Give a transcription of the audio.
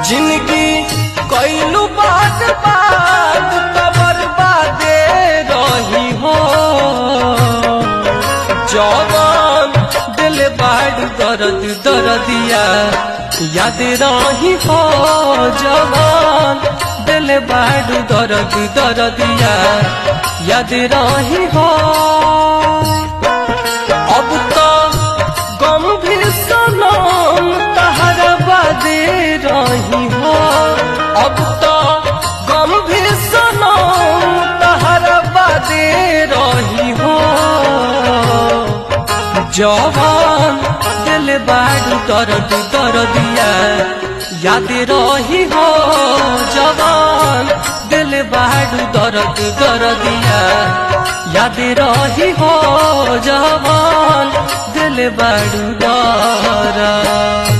जिंदगी कैलू बात बात कबर बादे रही हो जवान दिल बाड़ दर्द दर्दिया याद रही हो जवान दिल बाड़ दर्द दर्दिया याद रही हो। अब तो गंभीर सनम तहरा बादे रही हो अब तो गंभीर सनम तहरा बादे रही हो जवान दिल बाड़ दर्द दर्दिया याद रही हो जवान दिल बाड़ दर्द दर्दिया याद रही हो जवान दिल बाड़ दर्द।